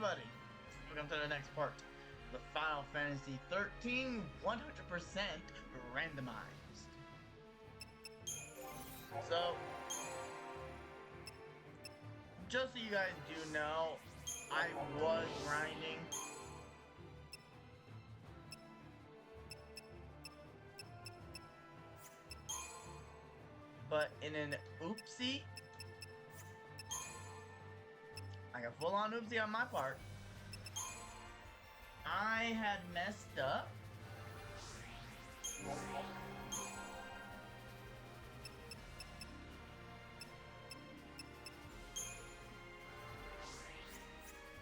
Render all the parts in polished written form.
everybody! Welcome to the next part. The Final Fantasy 13 100% randomized. So, just so you guys do know, I was grinding. But in an oopsie, like a full-on oopsie on my part, I had messed up.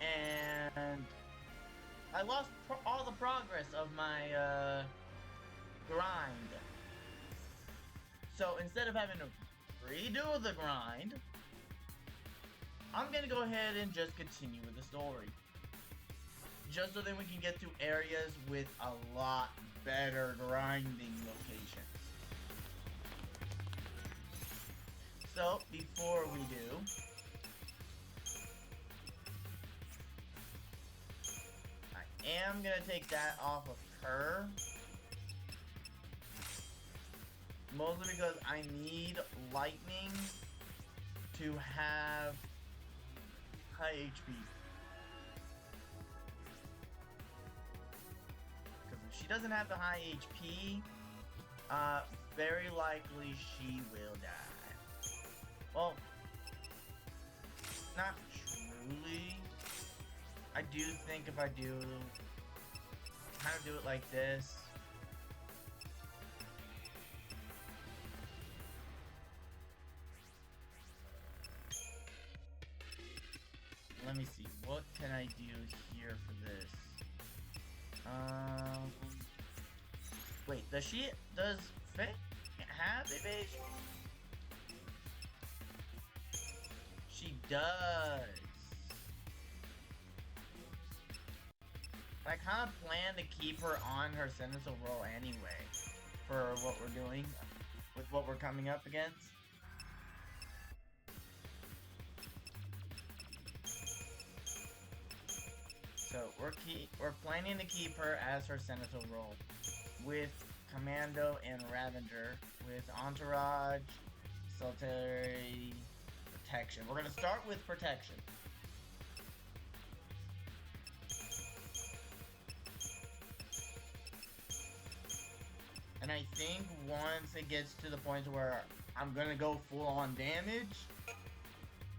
And I lost all the progress of my grind. So instead of having to redo the grind, I'm gonna go ahead and just continue with the story. Just so then we can get to areas with a lot better grinding locations. So, before we do, I am gonna take that off of her. Mostly because I need lightning to have high HP. Because if she doesn't have the high HP, very likely she will die. Well, not truly. I do think if I do kind of do it like this. Let me see, what can I do here for this? Wait, does Faye have evasion? She does. I kind of plan to keep her on her senatorial roll anyway, for what we're doing, with what we're coming up against. So we're planning to keep her as her senatorial role, with Commando and Ravager, with Entourage, Solitary, Protection. We're gonna start with Protection. And I think once it gets to the point where I'm gonna go full on damage,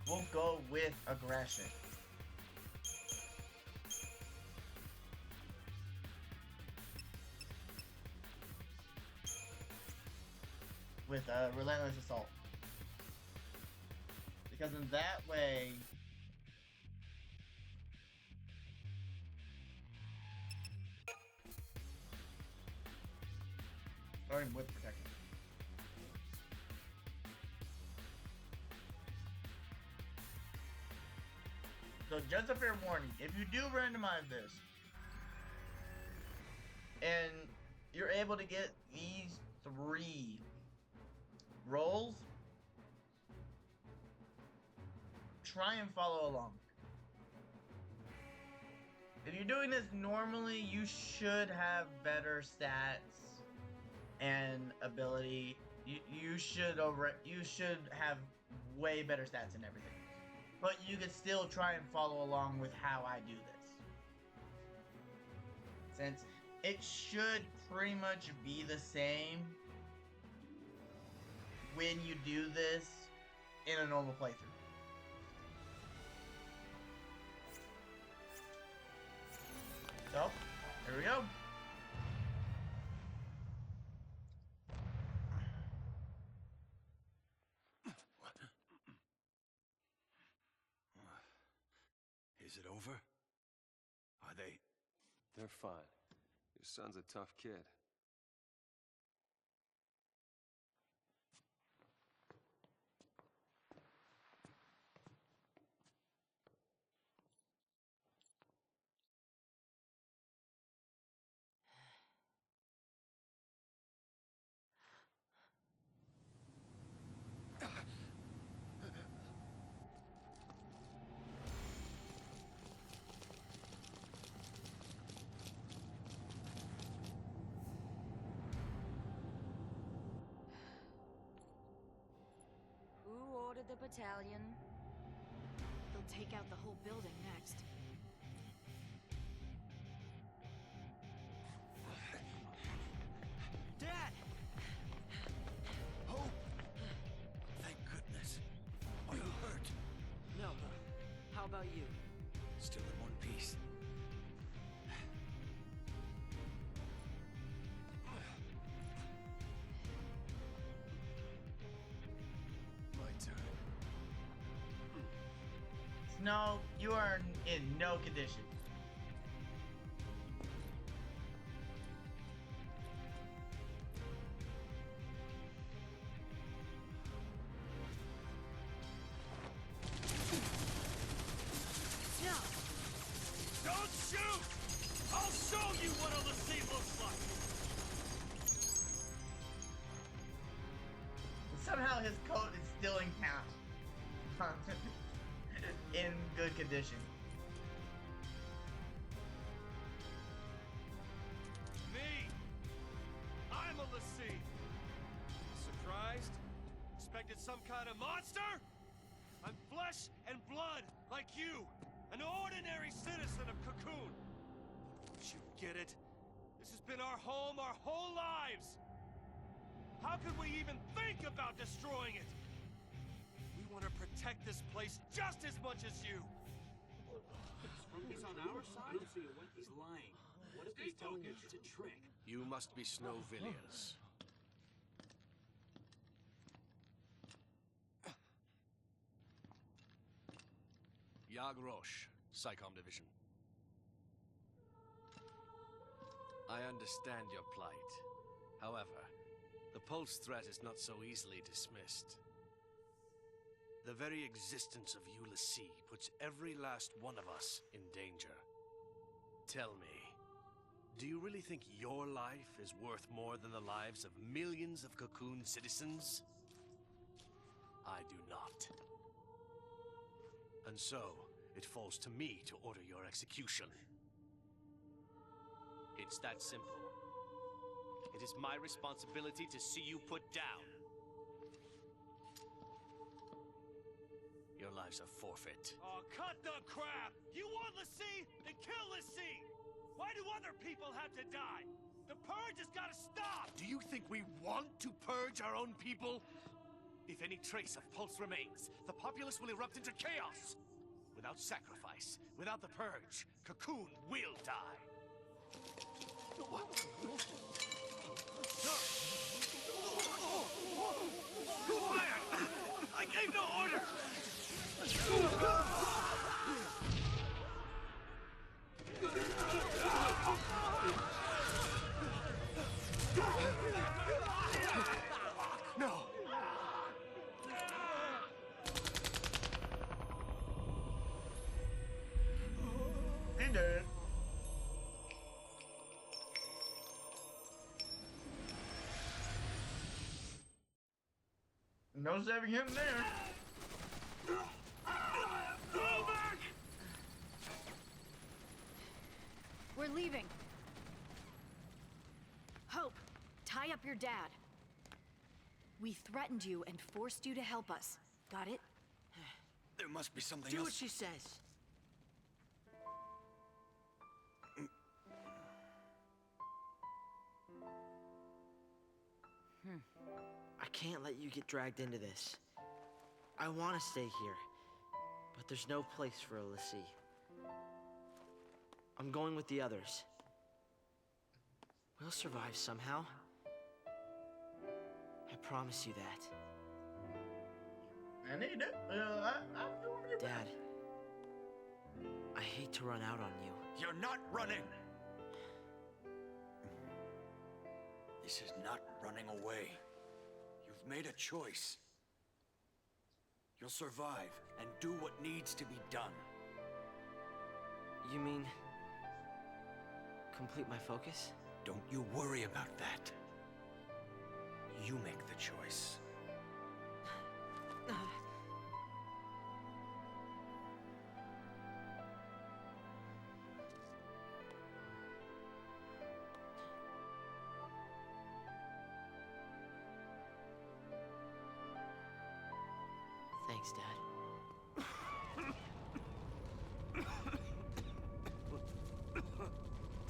we'll go with Aggression. With Relentless Assault. Because in that way, starting with Protection. So just a fair warning, if you do randomize this, and you're able to get these 3 rolls, try and follow along. If you're doing this normally, you should have better stats and ability. You should have way better stats and everything. But you could still try and follow along with how I do this. Since it should pretty much be the same when you do this in a normal playthrough. So, here we go. Is it over? Are they? They're fine. Your son's a tough kid. to the battalion. They'll take out the whole building next. Dad! Hope! Thank goodness. Are you hurt? No. How about you? Still in one piece. My turn. Snow, you are in no condition. Don't shoot! I'll show you what a Lassie looks like! Somehow his coat is still intact. In good condition. Me! I'm a Lassie! Surprised? Expected some kind of monster? I'm flesh and blood, like you! An ordinary citizen of Cocoon! Don't you get it? This has been our home our whole lives! How could we even think about destroying it? We want to protect this place just as much as you! He's on our side? He's lying. What if he's telling you it's a trick? You must be Snow Villiers. Yag Roche, Psychom Division. I understand your plight. However, the Pulse threat is not so easily dismissed. The very existence of Ulysses puts every last one of us in danger. Tell me, do you really think your life is worth more than the lives of millions of Cocoon citizens? I do not. And so, it falls to me to order your execution. It's that simple. It is my responsibility to see you put down. Your lives are forfeit. Oh, cut the crap! You want Lassie? Then kill Lassie! Why do other people have to die? The purge has gotta stop! Do you think we want to purge our own people? If any trace of Pulse remains, the populace will erupt into chaos! Without sacrifice, without the purge, Cocoon will die! Who fired? I gave no order! No! He did it. No saving him there. Go back! We're leaving. Hope, tie up your dad. We threatened you and forced you to help us. Got it? There must be something Do else. what she says. I can't let you get dragged into this. I want to stay here, but there's no place for Lassie. I'm going with the others. We'll survive somehow. I promise you that. And he did. I'm doing it. Dad, I hate to run out on you. You're not running! This is not running away. You've made a choice. You'll survive and do what needs to be done. You mean complete my focus? Don't you worry about that. You make the choice. Thank Thanks, Dad.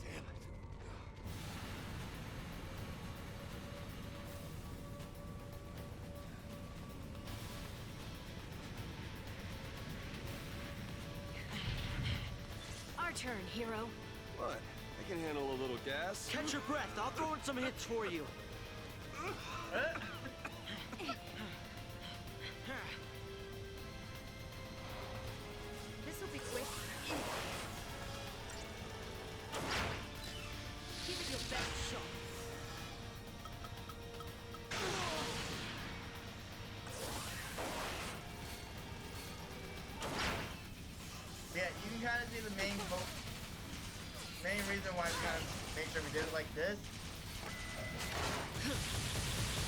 Damn it. Our turn, hero. What? I can handle a little gas. Catch your breath. I'll throw in some hits for you. This'll be quick. Give it your best shot. Yeah, you can kind of see the main reason why we kind of make sure we did it like this.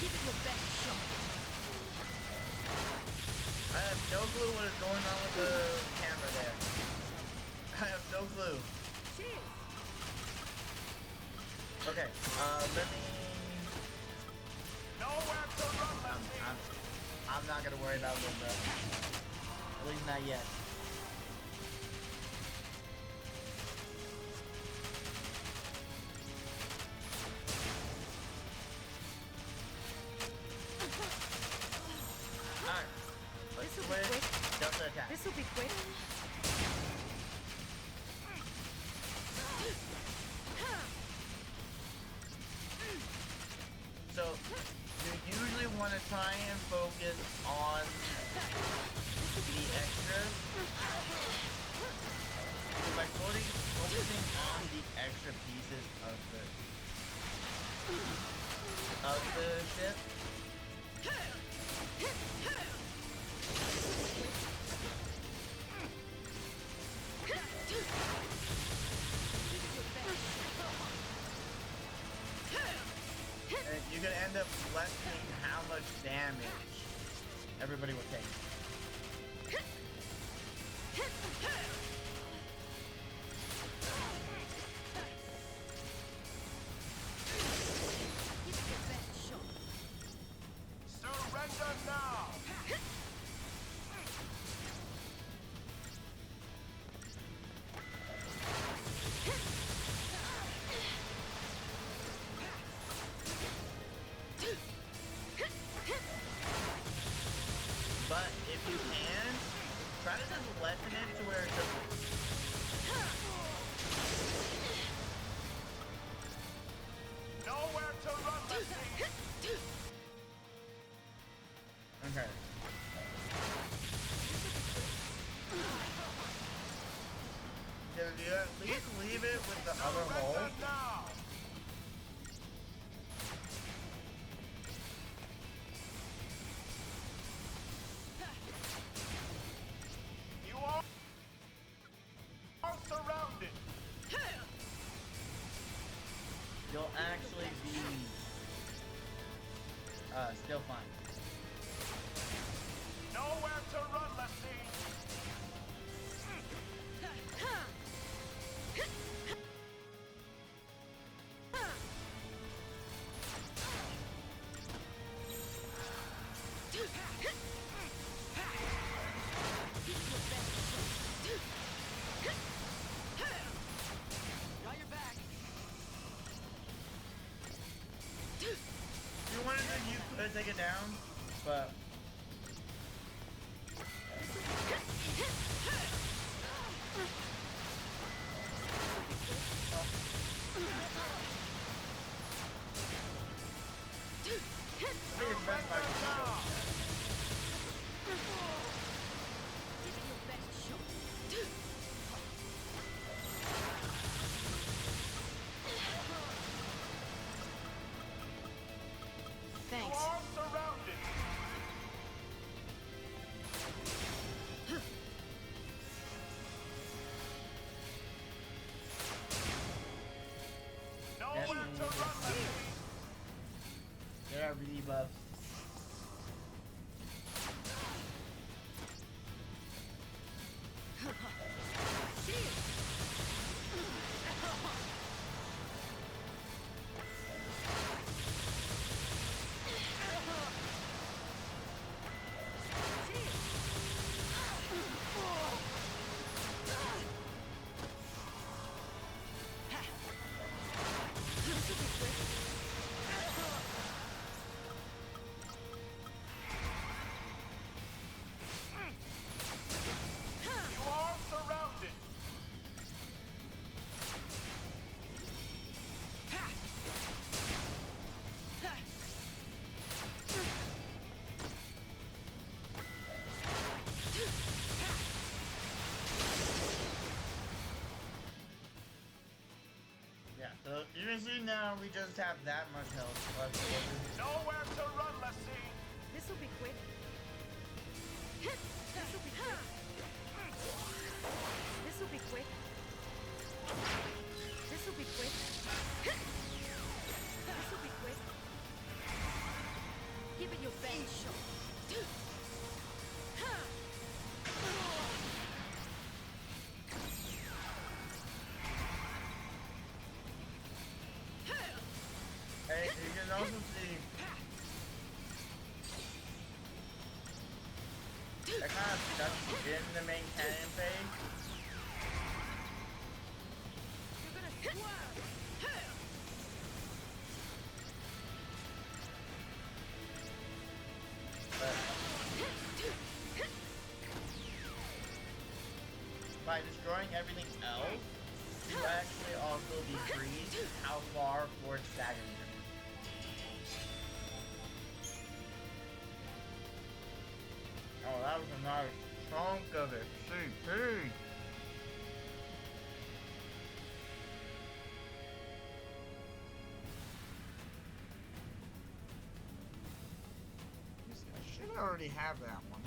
Give it your best shot. I have no clue what is going on with the camera there. I have no clue. Cheers. Okay, let me... Nowhere to run, I'm not gonna worry about this, at least not yet. Alright, let's This'll be switch. quick. Delta attack. This'll be quick. So, you usually want to try and focus on the extras. So by focusing on the extra pieces of the ship, and you can end up lessening how much damage everybody will take. Give it your best shot. Surrender now! But if you can, try to just lessen it to where it doesn't. Nowhere to run, Leslie! Okay. If you at least leave it with the other hole, Surrender now! You are surrounded! you'll actually be still fine. Nowhere to run, Leslie! Got your back. If you wanted to, you could take it down, but I think it's best if I just go. Give it your best shot. You Thanks. are surrounded! So you can see now we just have that much health left over. Nowhere to run, Lassie! This'll be quick. This'll be quick. This'll be quick. This'll be quick. This'll be quick. Give it your best shot. Hey, you can also see that kind of stuck in the main cannon phase. You're gonna swerve. But by destroying everything else, you actually also decrease how far forward staggering can be. Oh, that was a nice chunk of it. CP. I should already have that one.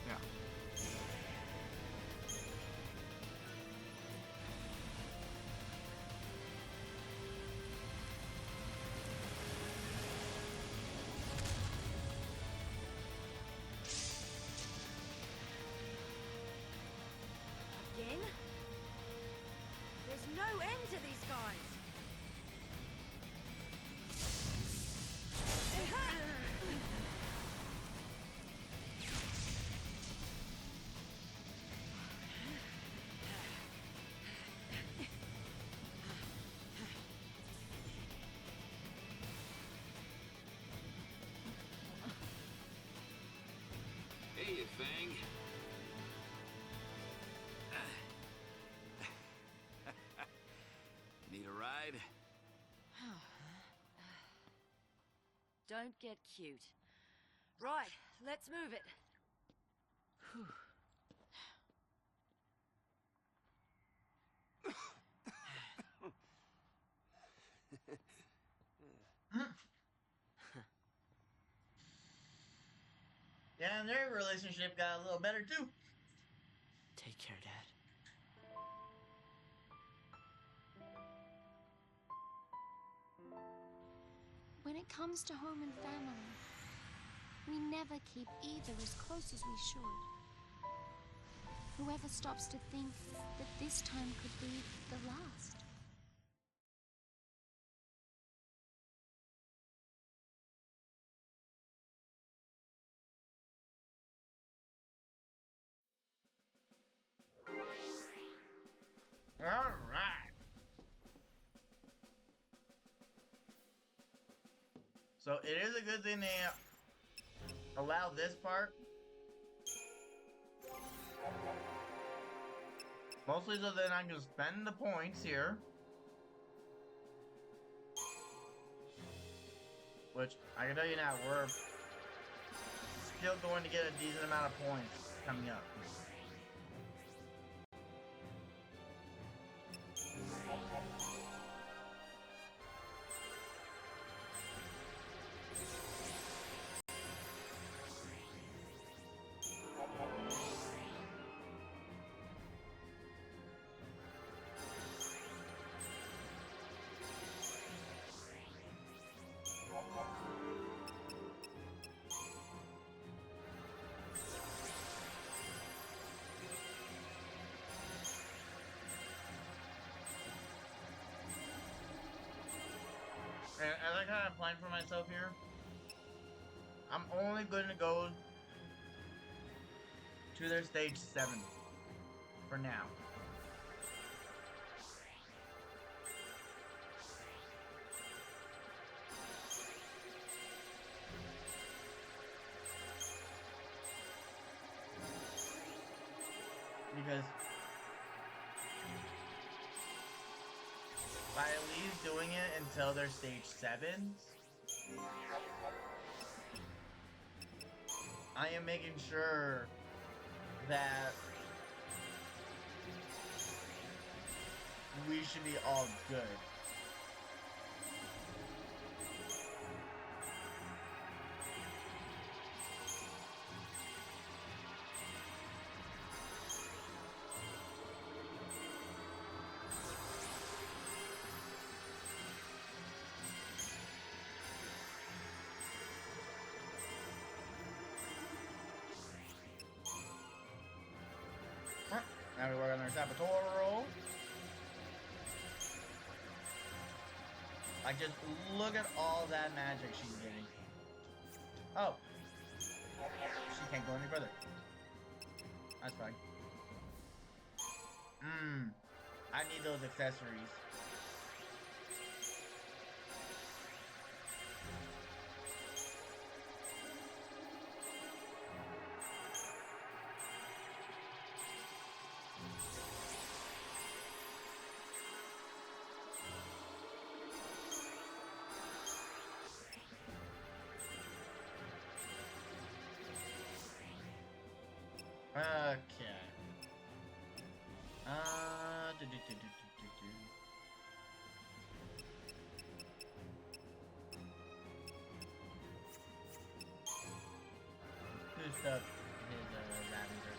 Yeah. Again? There's no end to these guys. Hey, you thing. Need a ride? Don't get cute. Right, let's move it. Yeah, and their relationship got a little better too. Take care, Dad. When it comes to home and family, we never keep either as close as we should. Whoever stops to think that this time could be the last? All right. So it is a good thing they allow this part. Mostly so then I can spend the points here. Which, I can tell you now, we're still going to get a decent amount of points coming up. And as I kind of plan for myself here, I'm only going to go to their stage 7 for now. Because by at least doing it until they're stage 7s, I am making sure that we should be all good. Now we work on our saboteur roll. Like, just look at all that magic she's getting. Oh. She can't go any further. That's fine. I need those accessories. Okay. Boost up his Ravager.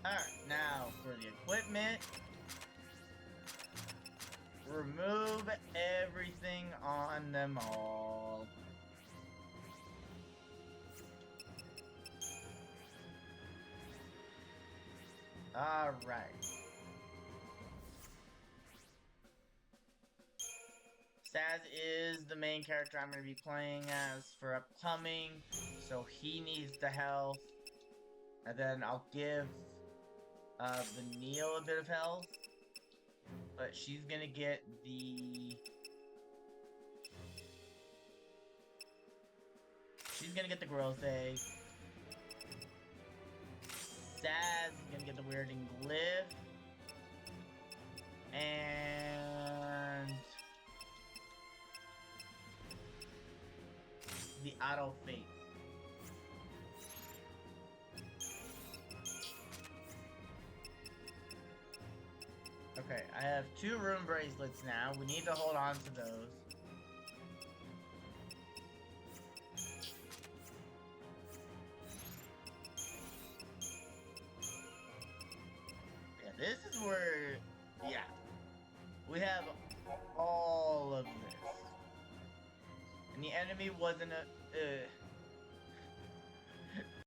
Alright, now for the equipment. Remove everything on them all. Alright. Saz is the main character I'm going to be playing as for upcoming, so he needs the health. And then I'll give the Neo a bit of health. But she's gonna get the... She's gonna get the growth egg. Saz is gonna get the weirding glyph. And... the auto faith. Okay, I have 2 rune bracelets now. We need to hold on to those. Yeah, this is where... yeah. We have all of this. And the enemy wasn't a...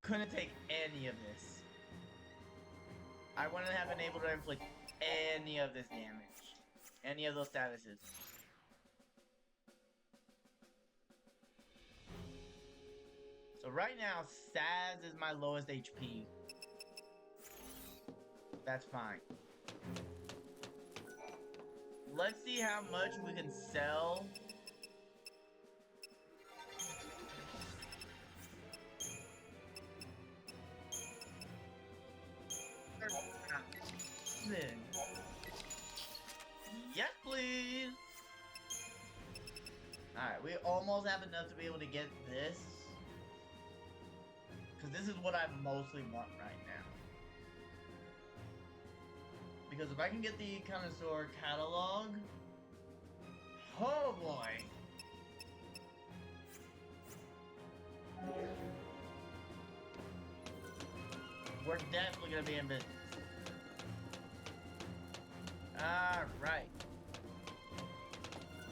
couldn't take any of this. I wouldn't have been able to inflict any of this damage. Any of those statuses. So right now, Saz is my lowest HP. That's fine. Let's see how much we can sell. Yes, please. Alright, we almost have enough to be able to get this. Because this is what I mostly want right now. Because if I can get the Connoisseur catalog... oh boy! We're definitely gonna be in business. Alright.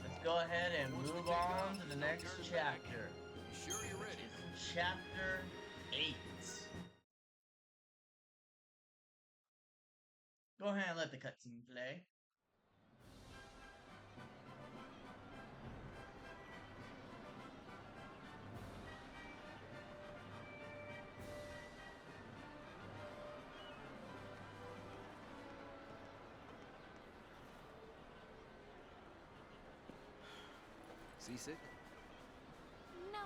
Let's go ahead and move on to the next chapter. You sure you're ready? Which is Chapter 8. Go ahead and let the cutscene play. Seasick? No,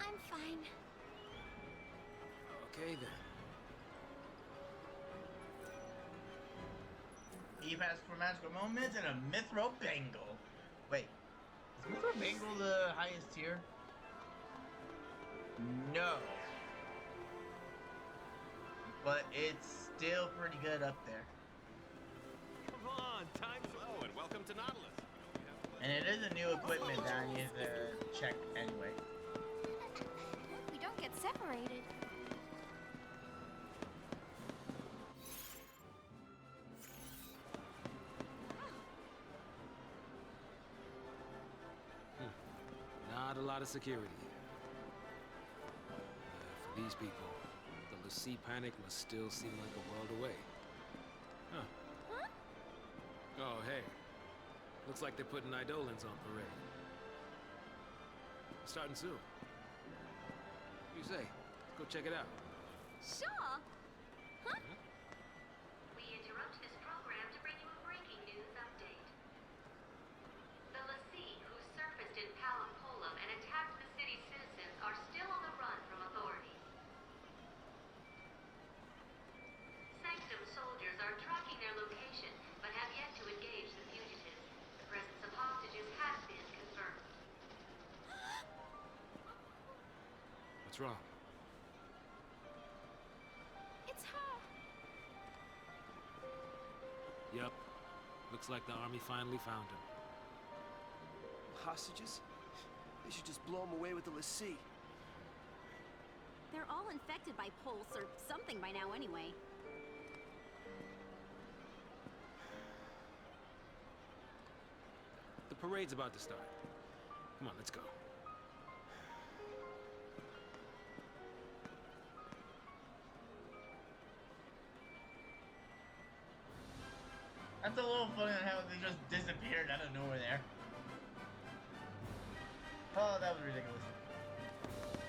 I'm fine. Okay then. E-Pass for magical moments, and a Mithril Bangle. Wait, is Mithril Bangle the highest tier? No. But it's still pretty good up there. Come on, time's low, and welcome to Nautilus. And it is a new equipment that I need to check anyway. We don't get separated. Not a lot of security here. For these people, the Lassie panic must still seem like a world away. Huh. Oh, hey. Looks like they're putting Eidolons on parade. Starting soon. What do you say? Let's go check it out. Sure. We interrupt this program to bring you a breaking news update. The Lassie, who surfaced in Palamcolum and attacked the city's citizens, are still on the run from authorities. Sanctum soldiers are tracking their location, but have yet to engage the fugitives. The presence of hostages has been confirmed. What's wrong? It's her. Yup. Looks like the army finally found him. Hostages? They should just blow them away with the Lassie. They're all infected by pulse or something by now anyway. The parade's about to start. Come on, let's go. That's a little funny on how they just disappeared out of nowhere there. Oh, that was ridiculous.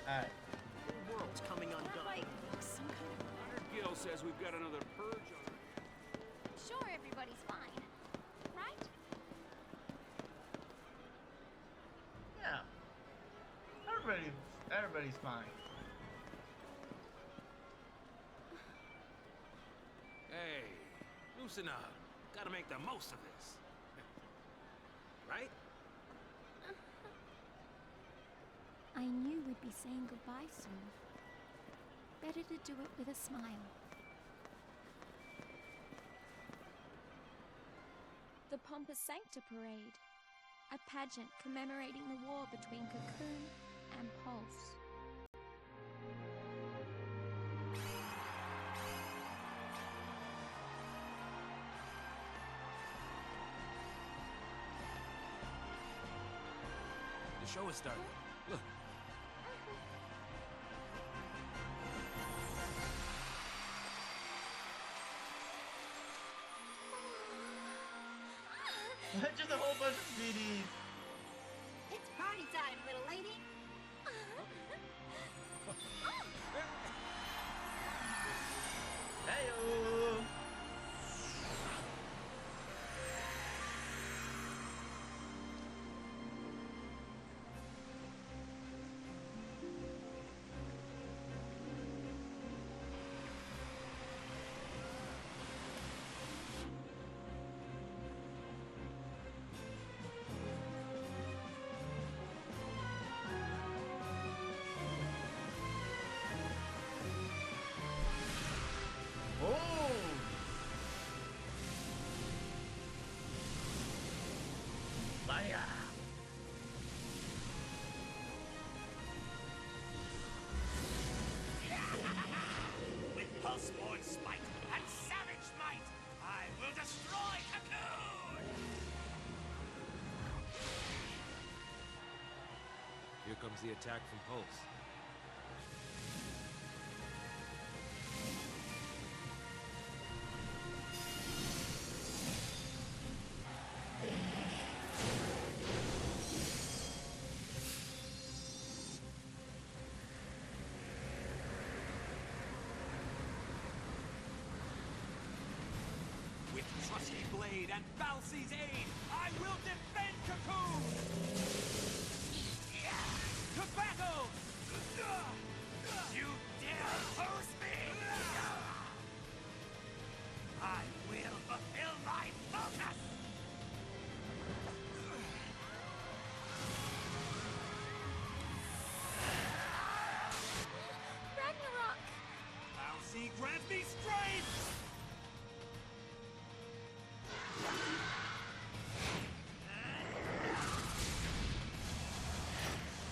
Alright. The world's coming undone. Like some kind of... Gil says we've got another purge on our Sure, everybody's fine. Right? Yeah. Everybody's fine. Hey, loosen up. Gotta make the most of this. Right? I knew we'd be saying goodbye soon. Better to do it with a smile. The Pompous Sancta Parade. A pageant commemorating the war between Cocoon and Pulse. The show is starting. Look. Just a whole bunch of CDs. It's party time, little lady. Hey-o. Fire! With pulse-born spite and savage might, I will destroy Cocoon! Here comes the attack from Pulse. With trusty blade and Balsi's aid, I will defend Cocoon! To battle! You dare oppose me? I will fulfill my grants me strength!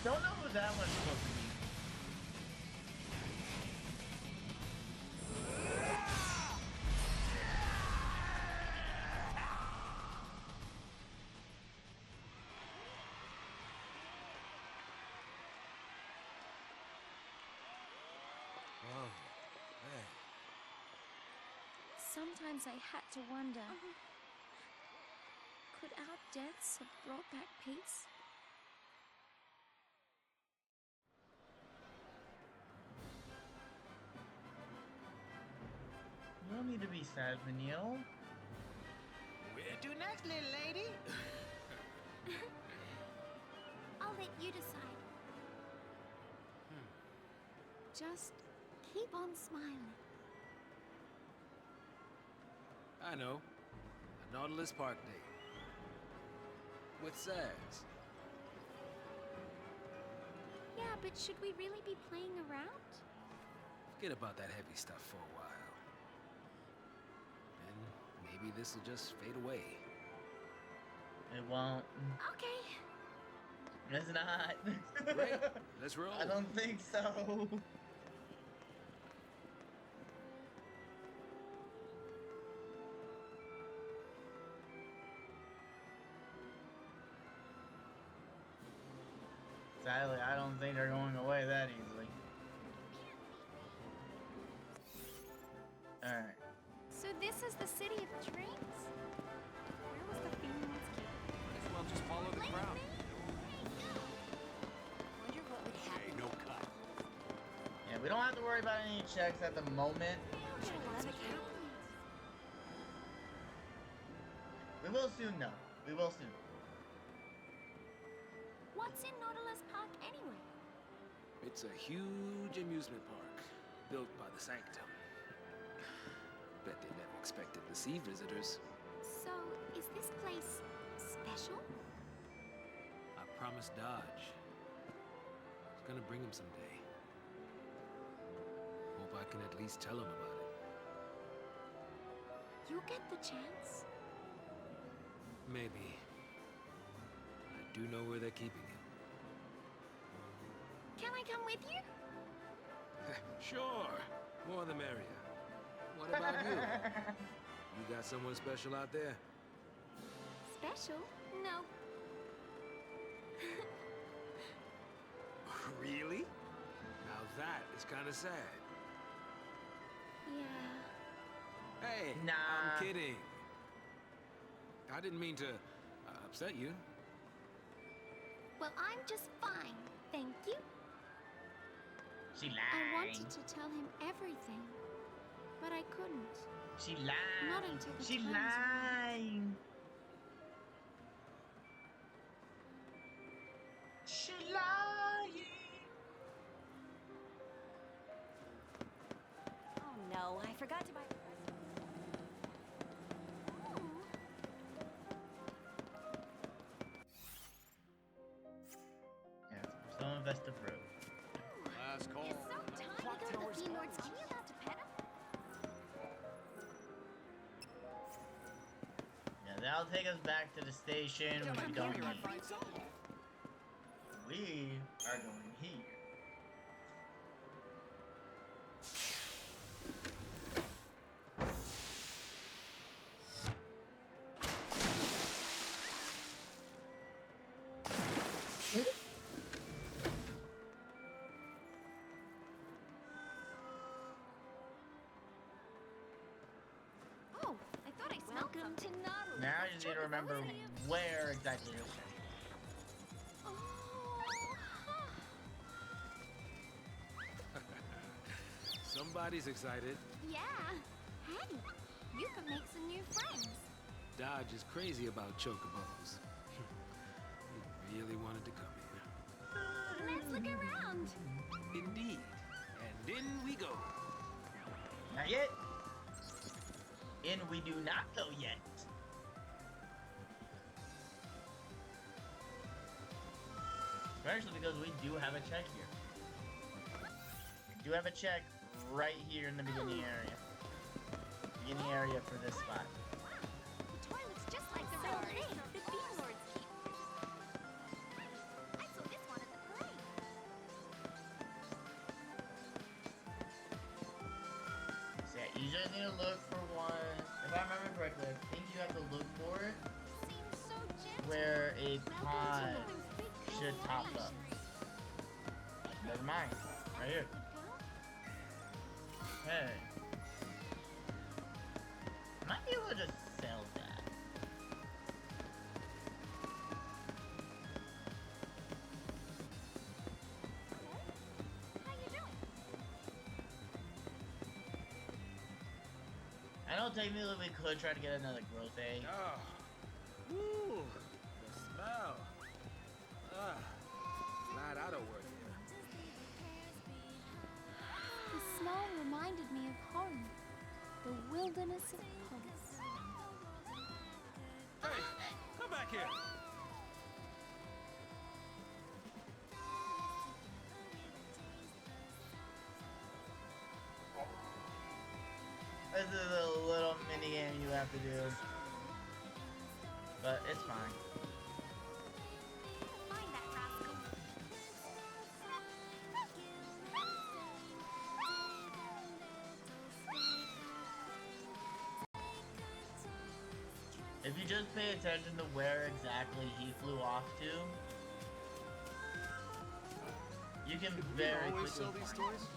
Don't know who that one's supposed to be. Oh, hey. Sometimes I had to wonder, could our deaths have brought back peace? You don't need to be sad, Vanille. Where to next, little lady? I'll let you decide. Just keep on smiling. I know. A Nautilus Park day. With Sads. Yeah, but should we really be playing around? Forget about that heavy stuff for a while. Then maybe this will just fade away. It won't. Okay. It's not. Great. Let's roll. I don't think so. Sadly, I don't think they're going away that easily. Alright. So this is the city of dreams? Where was the feeling as kid? Might as well just follow the crowd. Wonder what would happen. Okay, no cut. Yeah, we don't have to worry about any checks at the moment. We will soon, though. We will soon. What's in Nautilus Park anyway? It's a huge amusement park, built by the Sanctum. Bet they never expected to see visitors. So, is this place special? I promised Dodge. I was gonna bring him someday. Hope I can at least tell him about it. You'll get the chance. Maybe. I do know where they're keeping him. Can I come with you? Sure. More the merrier. What about you? You got someone special out there? Special? No. Really? Now that is kind of sad. Yeah. Hey, Nah. I'm kidding. I didn't mean to upset you. Well, I'm just fine, thank you. She lied. I wanted to tell him everything, but I couldn't. She lied. Not until the She time is right. lied. She lying. Oh no, I forgot to buy. Yeah, so invest the fruit. Last call. It's so time to go to the Fiend Lords. Are you allowed to pet him? Yeah, that'll take us back to the station, which we don't need. We are going here. Oh, I thought I smelled Welcome to Nautilus. Now you need to remember where exactly you're going. Somebody's excited. Yeah. Hey, you can make some new friends. Dodge is crazy about chocobos. He really wanted to come here. Let's look around. Indeed. And in we go. Not yet. In we do not go yet. Especially because we do have a check here. We do have a check right here in the beginning area. Beginning area for this spot. The toilet's just like the Hey, the Bean Lords keep. I saw this one at the parade. So yeah, you just need to look for one. If I remember correctly, I think you have to look for it Seems so gentle. where a pod Those big should top up. Never mind. Right here. Okay. Might be able to just sell that. How you doing? I know technically we could try to get another growth egg. Oh. Woo. The smell. Glad I don't work here. The smell reminded me of home, the wilderness of Pulse. Hey, come back here. This is a little mini game you have to do. But it's fine. Find that rascal. If you just pay attention to where exactly he flew off to, you can Did we very always quickly sell these find toys?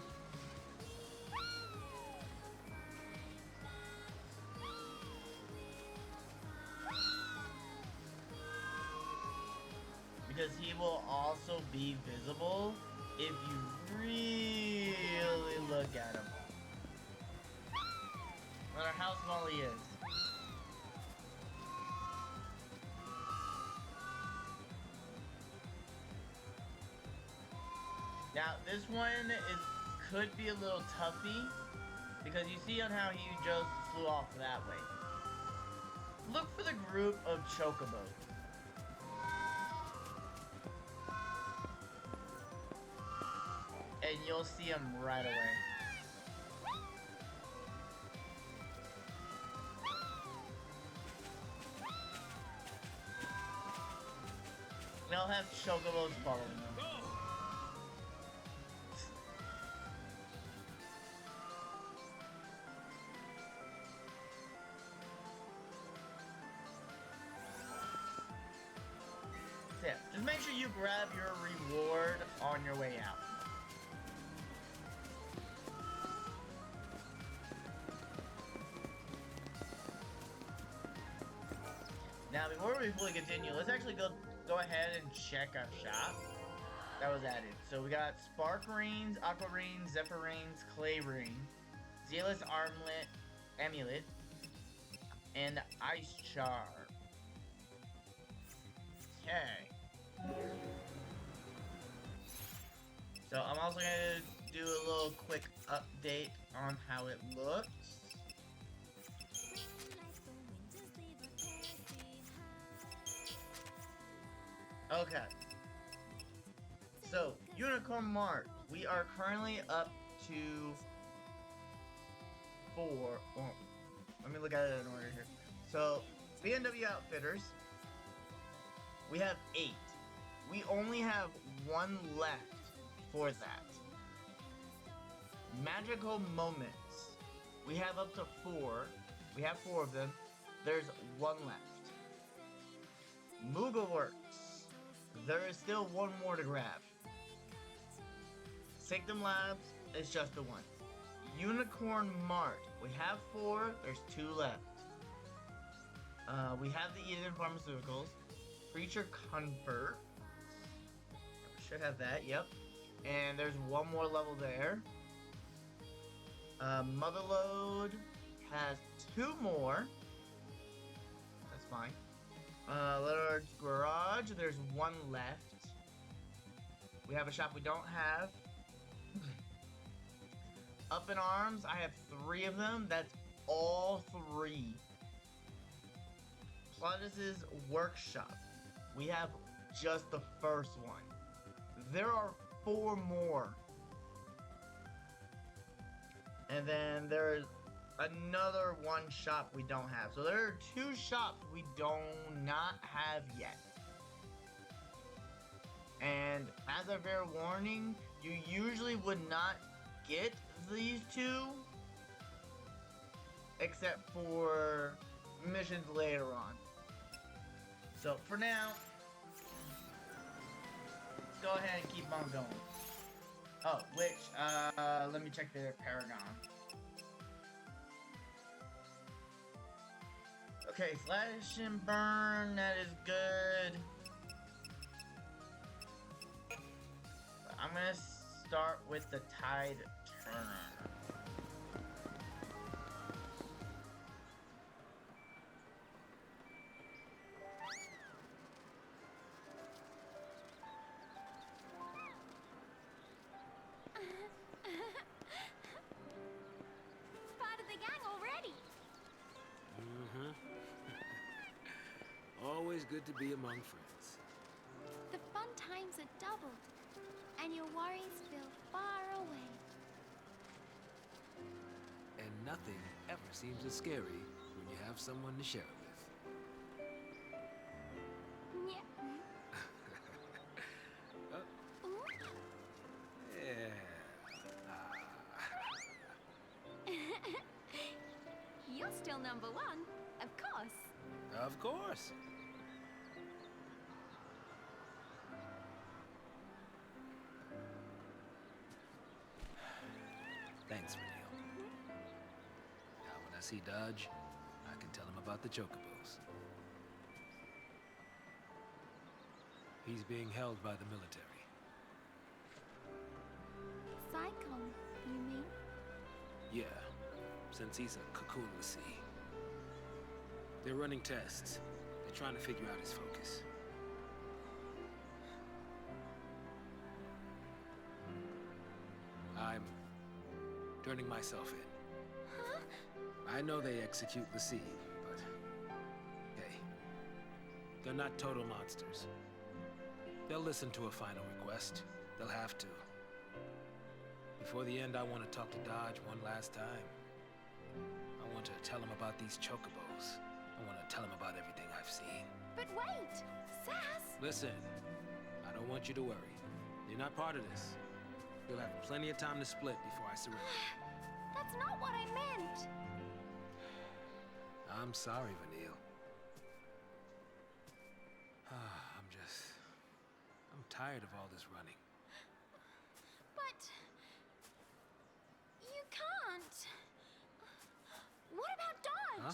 because he will also be visible if you really look at him. No matter how small he is. Now this one could be a little toughy because you see on how he just flew off that way. Look for the group of chocobos. And you'll see him right away. And I'll have chocobos following him. So yeah, just make sure you grab your reward on your way out. Now, before we fully continue, let's actually go ahead and check our shop that was added. So we got Spark Rings, Aqua Rings, Zephyr Rings, Clay Ring, Zealous Armlet, Amulet, and Ice Charm. Okay. So I'm also going to do a little quick update on how it looks. Okay. So, Unicorn Mart, we are currently up to 4. Well, let me look at it in order here. So, B&W Outfitters, we have 8. We only have 1 left for that. Magical Moments, we have up to 4. We have 4 of them. There's 1 left. Mooga Works, there is still 1 more to grab. Sanctum Labs is just the 1. Unicorn Mart, we have 4, there's 2 left. We have the Eden Pharmaceuticals. Creature Comfort, should have that, yep. And there's 1 more level there. Motherload has 2 more. That's fine. Lord's Garage, there's 1 left. We have a shop we don't have. Up in Arms, I have 3 of them. That's all 3. Plautus's Workshop, we have just the first one. There are 4 more. And then there's another one shop we don't have. So there are 2 shops we do not have yet. And as a fair warning, you usually would not get these 2 except for missions later on. So for now, let's go ahead and keep on going. Oh, which, let me check their Paragon. Okay, Slash and Burn, that is good. I'm gonna start with the Tide Turner. Part of the gang already. Always good to be among friends. The fun times are doubled, and your worries feel far away. And nothing ever seems as scary when you have someone to share it with. Yeah. You're still number 1, of course. Of course. Thanks, Vanille. Now, when I see Dodge, I can tell him about the Chocobos. He's being held by the military. Psychon, you mean? Yeah, since he's a Cocoon Lassie. They're running tests. They're trying to figure out his focus. I'm turning myself in. Huh? I know they execute Lassie, but hey, they're not total monsters. They'll listen to a final request. They'll have to. Before the end, I want to talk to Dodge one last time. I want to tell him about these Chocobos. I want to tell him about everything I've seen. But wait! Sass! Listen, I don't want you to worry. You're not part of this. You'll have plenty of time to split before I surrender. That's not what I meant! I'm sorry, Vanille. I'm tired of all this running. But... you can't. What about Dodge? Huh?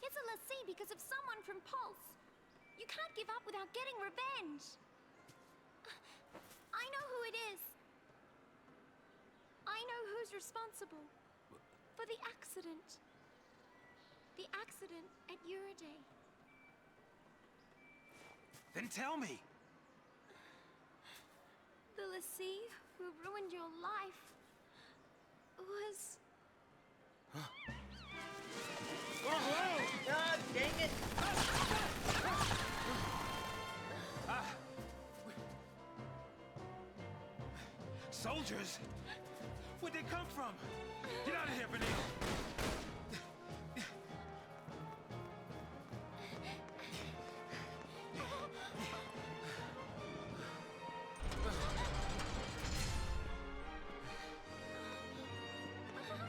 It's a Lassie because of someone from Pulse. You can't give up without getting revenge. I know who it is. I know who's responsible for the accident. The accident at Uriday. Then tell me. The Lassie who ruined your life was... God dang it! Soldiers? Where'd they come from? Get out of here, Vanille!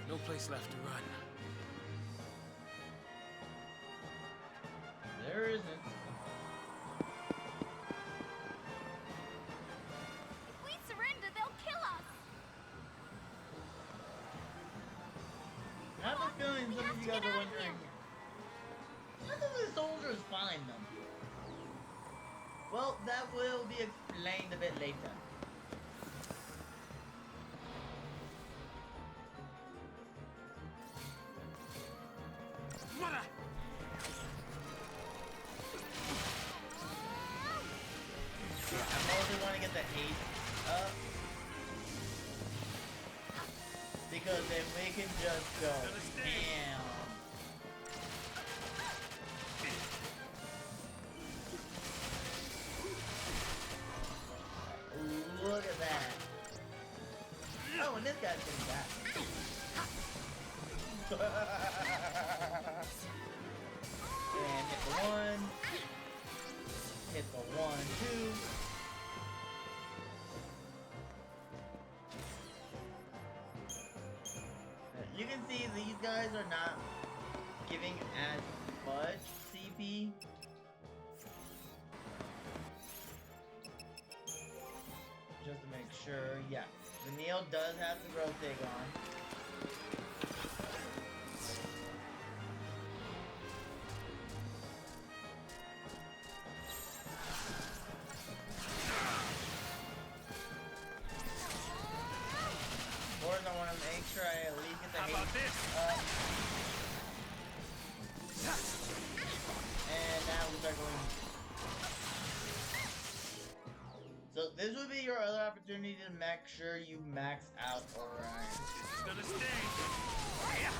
No place left to run. There isn't. If we surrender, they'll kill us! I have a feeling some of you guys are wondering, how do the soldiers find them? Well, that will be explained a bit later. Mother! I mostly want to get the haste up, because then we can just go ham. Look at that. Oh, and this guy's getting back. And hit the 1. Hit the 1, 2. You can see these guys are not giving as much CP. Just to make sure, yeah. The Neil does have the rotate on. Of course, I want to make sure I at least get the How about this? And now we start going. So this would be your other opportunity to make sure you max out Orion. It's gonna stay. Yeah.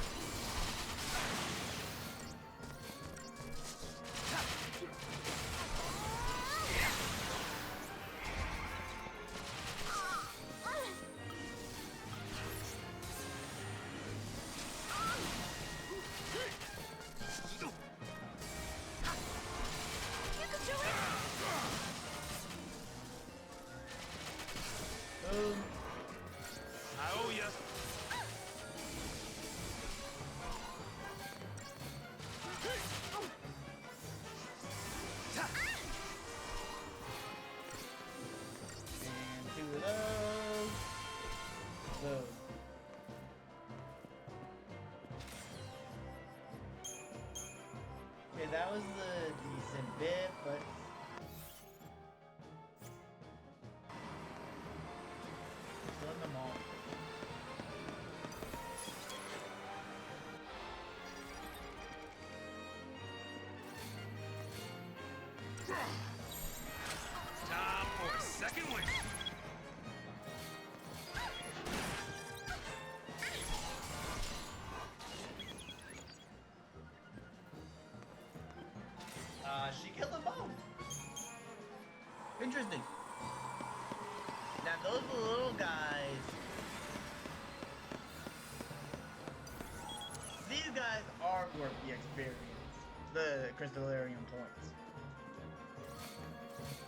Boom. I owe ya. And 2 of those. Boom. Okay, that was a decent bit, but still in the mall. Time for a second win. She killed them both. Interesting. Now those little guys. These guys are worth the experience. The Crystallarium points.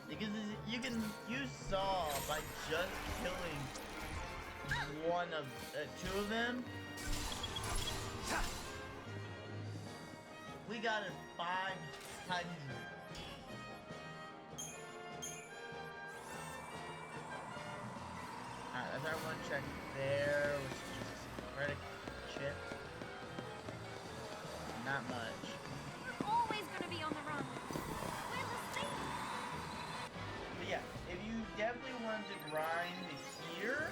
Because you saw by just killing two of them, we got it 500. Alright, that's our one check there, which is just a credit chip. Not much. We're always gonna be on the run. We'll see. But yeah, if you definitely want to grind here,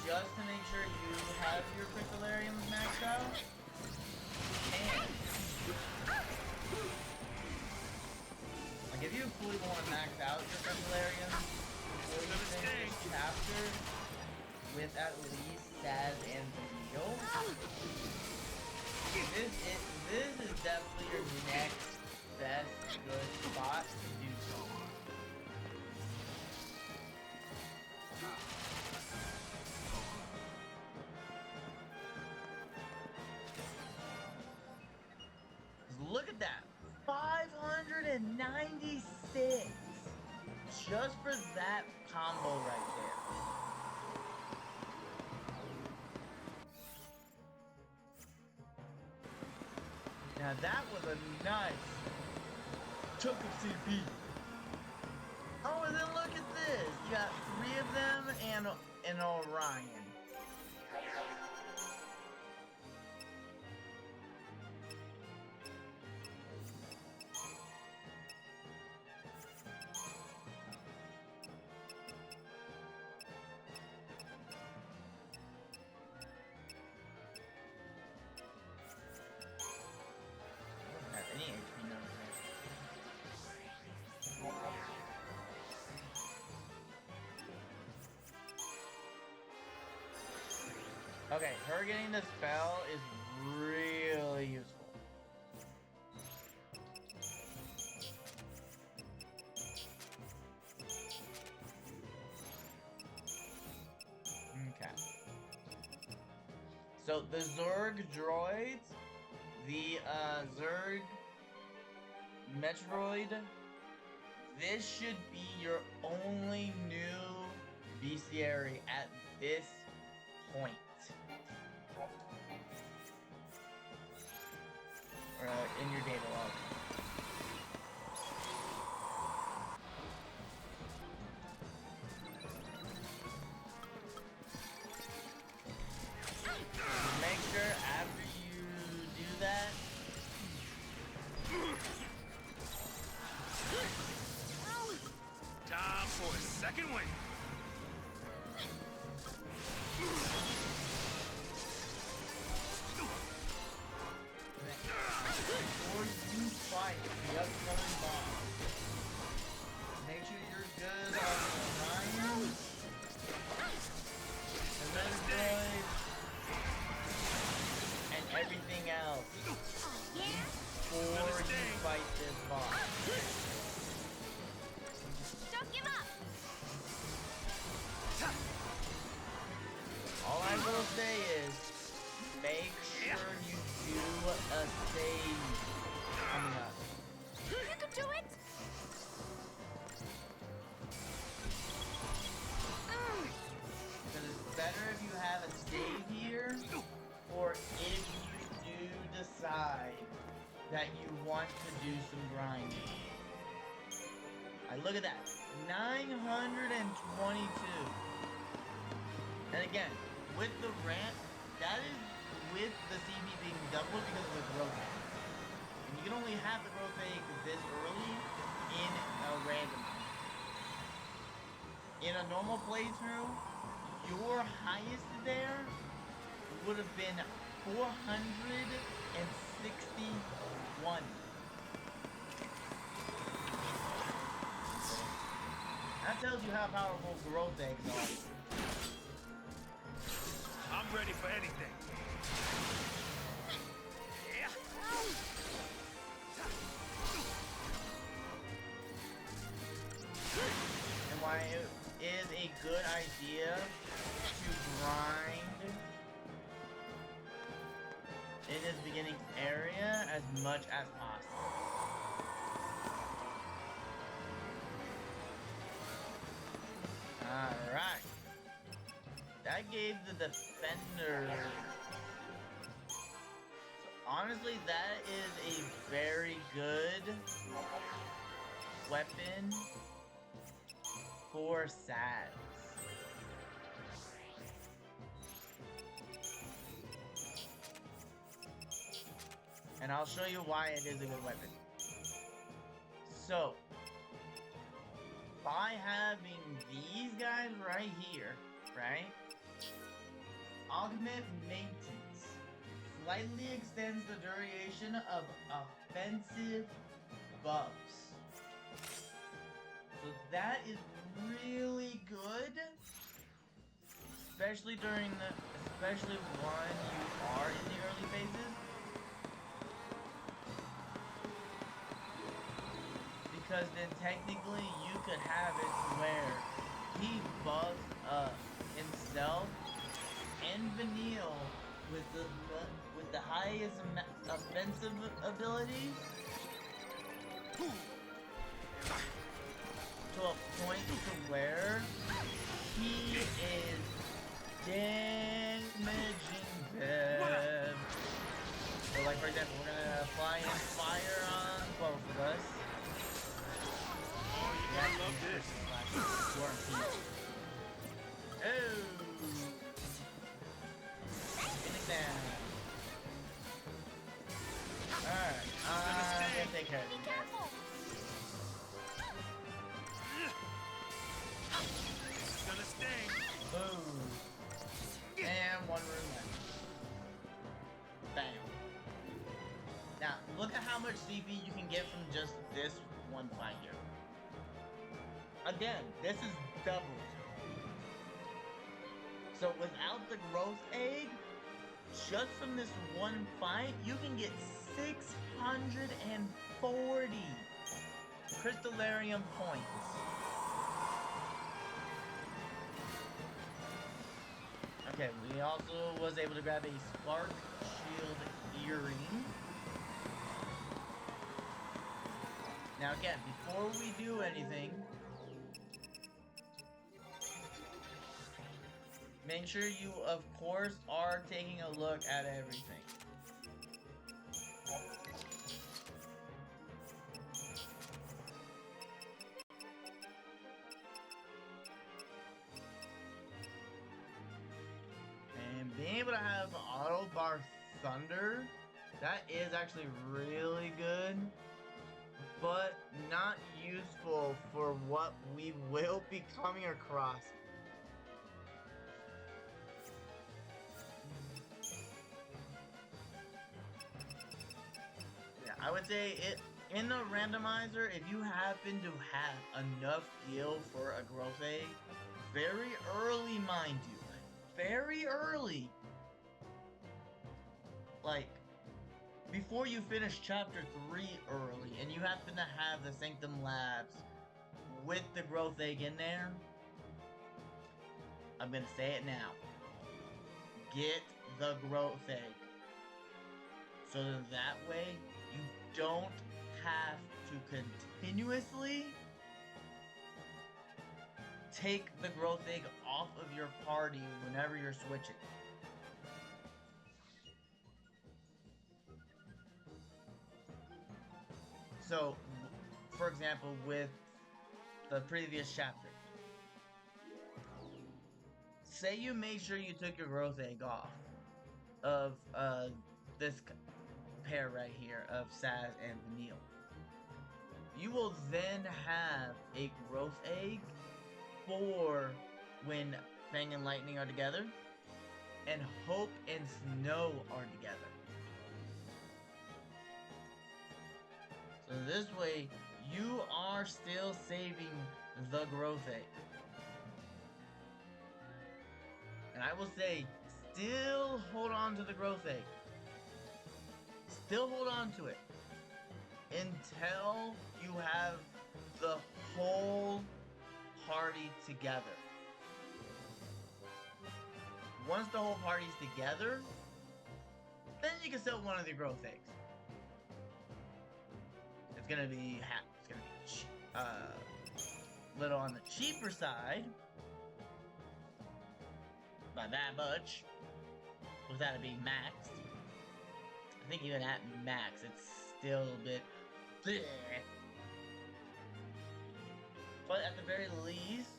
just to make sure you have your Crystallariums maxed out, you can. Like if you fully want to max out your Crystallariums before you finish this chapter with at least Saz and Neil, this is definitely your next best good spot to do so. Look at that, 596 just for that combo right there. Now that was a nice chunk of CP. Oh, and then look at this. You got 3 of them and an Orion. Doesn't have any HP numbers. Okay, her getting the spell is really useful. Okay. So the Zerg droids, the Zerg Metroid, this should be your only new bestiary at this point. In your data log. Make sure after you do that, Time for a second win. before you fight the upcoming boss, make sure you're good on the Lion, the Metroid, and everything else before you fight this boss. Don't give up! All I will say is, make sure you do a save coming up. You can do it! Because it's better if you have a save here, or if you do decide that you want to do some grinding. Look at that, 922. And again, with the ramp, that is with the CP being doubled because of the growth egg. And you can only have the growth egg this early in a randomize. In a normal playthrough, your highest there would have been 461. That tells you how powerful growth eggs are. I'm ready for anything. And why it is a good idea to grind in this beginning area as much as possible. Alright. That gave the defender. So honestly, that is a very good weapon for Sads. And I'll show you why it is a good weapon. So, by having these guys right here, right? Augment maintenance slightly extends the duration of offensive buffs. So that is really good, especially when you are in the early phases. Because then technically you could have it where he buffs himself and Vanille with the highest offensive abilities to a point to where he is damaging them. So like for example, we're gonna fly in fire on both of us. I love this. Oh! Getting down. Alright, I'm gonna take care of Be you. careful! Gonna sting. Boom. And one room left. Bam. Now, look at how much CP you can get from just this one fight here. Again, this is doubled. So without the growth egg, just from this one fight, you can get 640 Crystallarium points. Okay, we also was able to grab a spark shield earring. Now again, before we do anything, make sure you, of course, are taking a look at everything. And being able to have auto bar thunder, that is actually really good, but not useful for what we will be coming across. Yeah, I would say it in the randomizer, if you happen to have enough gil for a growth egg, very early, mind you, very early, like before you finish chapter 3 early, and you happen to have the Sanctum Labs with the growth egg in there, I'm gonna say it now. Get the growth egg. So that way, you don't have to continuously take the growth egg off of your party whenever you're switching. So, for example, with the previous chapter, say you made sure you took your growth egg off of this pair right here of Saz and Vanille. You will then have a growth egg for when Fang and Lightning are together, and Hope and Snow are together. So this way, you are still saving the growth egg. And I will say, still hold on to the growth egg. Still hold on to it until you have the whole party together. Once the whole party's together, then you can sell one of the growth eggs. It's gonna be little on the cheaper side by that much, without it being maxed. I think even at max, it's still a bit bleh. But at the very least,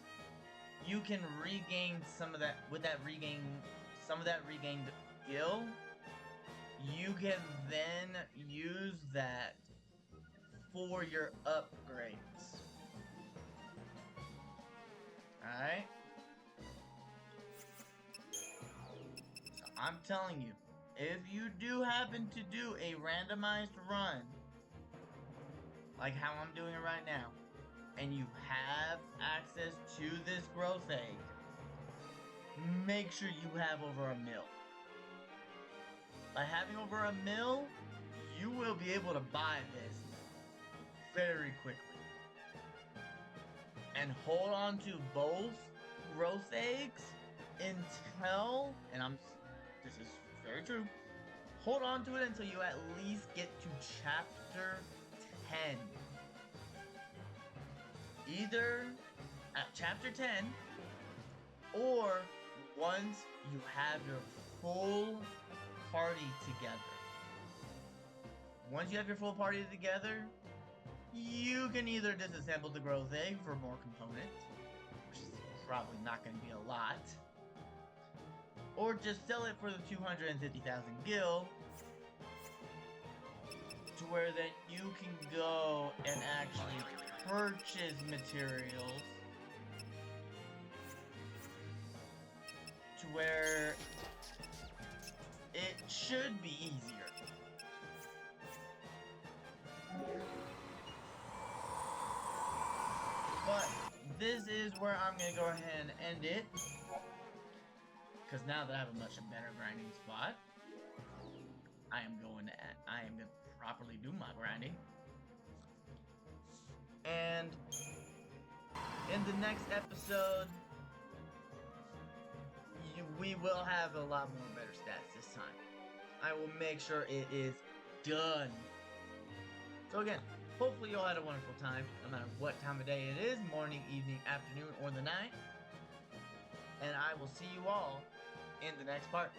you can regain some of that, with that some of that regained gil, you can then use that for your upgrades. Alright? So I'm telling you, if you do happen to do a randomized run, like how I'm doing it right now, and you have access to this growth egg, make sure you have over a mil. By having over a mil, you will be able to buy this very quickly. And hold on to both growth eggs until, and this is very true, hold on to it until you at least get to chapter 10. Either at chapter 10, or once you have your full party together. Once you have your full party together, you can either disassemble the growth egg for more components, which is probably not going to be a lot, or just sell it for the 250,000 gil, to where then you can go and actually purchase materials to where it should be easier. But this is where I'm going to go ahead and end it, because now that I have a much better grinding spot, I am going to properly do my grinding. And in the next episode, we will have a lot more better stats this time. I will make sure it is done. So again, hopefully you all had a wonderful time, no matter what time of day it is, morning, evening, afternoon, or the night. And I will see you all in the next part.